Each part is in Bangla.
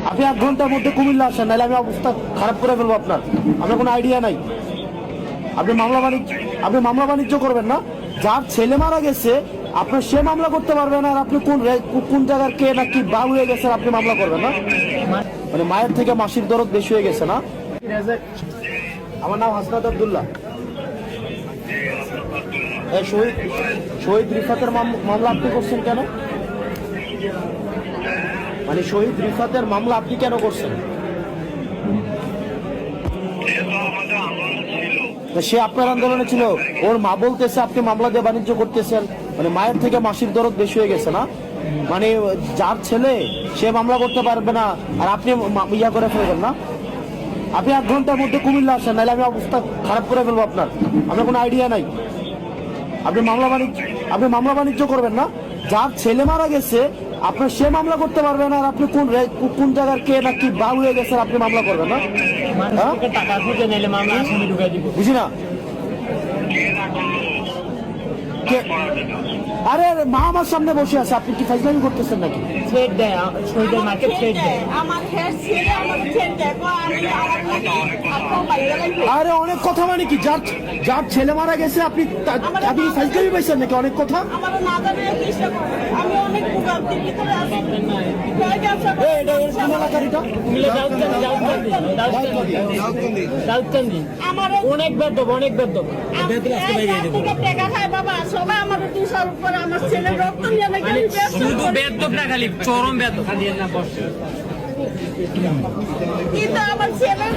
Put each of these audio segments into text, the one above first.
আপনি 1 ঘন্টার মধ্যে কুমিল্লা আসেন, নাহলে আমি অবস্থা খারাপ করে ফেলবো আপনার। আপনার কোনো আইডিয়া নাই। আপনি মামলা বাণিজ্য করবেন না। যার ছেলে মারা গেছে আপনার সে মামলা করতে পারবেন, আর আপনি কোন জায়গার কে না কি বা হয়ে গেছেন আপনি মামলা করবেন না। মানে মায়ের থেকে মাসির দরদ বেশি হয়ে গেছে না। আমার নাম হাসনাত আব্দুল্লাহ। শহীদ রিফাতের মামলা আপনি করছেন কেন? মানে শহীদ রিফাতের মামলা আপনি কেন করছেন? সে আপনার আন্দোলনে ছিল, ওর মা বলতেছে আপনি মামলা দিয়ে বাণিজ্য করতেছেন। মানে মায়ের থেকে মাসির দরদ বেশি হয়ে গেছে না। মানে যার ছেলে সে মামলা করতে পারবে না, আর আপনি ইয়া করে ফেলবেন না। আপনি 1 ঘন্টার মধ্যে কুমিল্লা আসেন, নাহলে আমি অবস্থা খারাপ করে ফেলবো আপনার। আপনার কোনো আইডিয়া নাই। আপনি মামলা বাণিজ্য করবেন না। যার ছেলে মারা গেছে আপনার সে মামলা করতে পারবেন, আর আপনি কোন জায়গার কে না কি বা হয়ে গেছেন আপনি মামলা করবেন না। বুঝি না। আরে মা আমার সামনে বসে আছে, আপনি কি ফাইজলামি করতেছেন নাকি? আরে অনেক কথা মানে কি, যার ছেলে মারা গেছে আপনি ফাইজলামি পাইছেন নাকি? অনেক কথা। অনেক বেদ্য শুধু বেদ্যপ না, খালি চরম বেদ্য। কিন্তু আমার ছেলে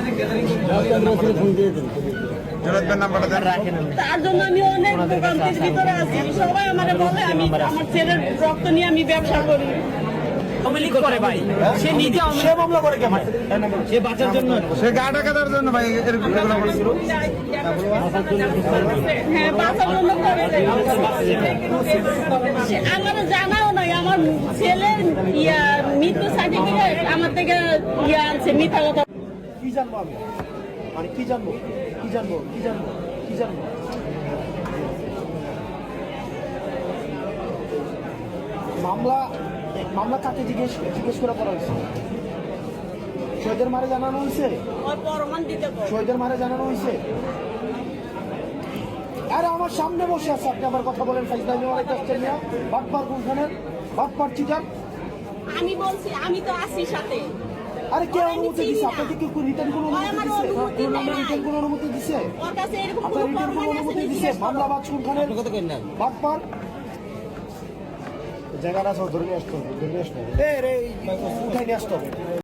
তার জন্য আমি অনেক ভোগান্তির ভিতরে আছি। সবাই আমারে বলে আমি আমার ছেলের রক্ত নিয়ে আমি ব্যবসা করি। করে ভাই, সে নিজে মামলা করে কেন? সে বাঁচার জন্য, সে গা টাকার জন্য ভাই হ্যাঁ, বাঁচার জন্য করে। আমার জানাও নাই আমার ছেলের মৃত্যু সার্টিফিকেট আমার থেকে আনছে মিথ্যা কথা। কি জানবো আমি? মানে কি জানবো? মামলা কাকে জিজ্ঞেস করে করা হয়েছে? শহীদের মারে জানানো হয়েছে? শহীদের মারে জানানো হয়েছে? আরে আমার সামনে বসে আছে, আপনি আবার কথা বলেন। বাটপার কোনখানে? বাটপার চিটার। আমি বলছি আমি তো আছি সাথে। আরে কে অনুমতি দিছে? আপনাকে কি রিটার্ন কোনো অনুমতি দিছে? ওর কাছে এরকম আপনার রিটার্ন কোনো অনুমতি দিছে? মামলা বাদ কোনখানে? বাটপার জায়গাটা সব ধরে নিয়ে আসতে হবে। উঠাই নিয়ে আসতে হবে।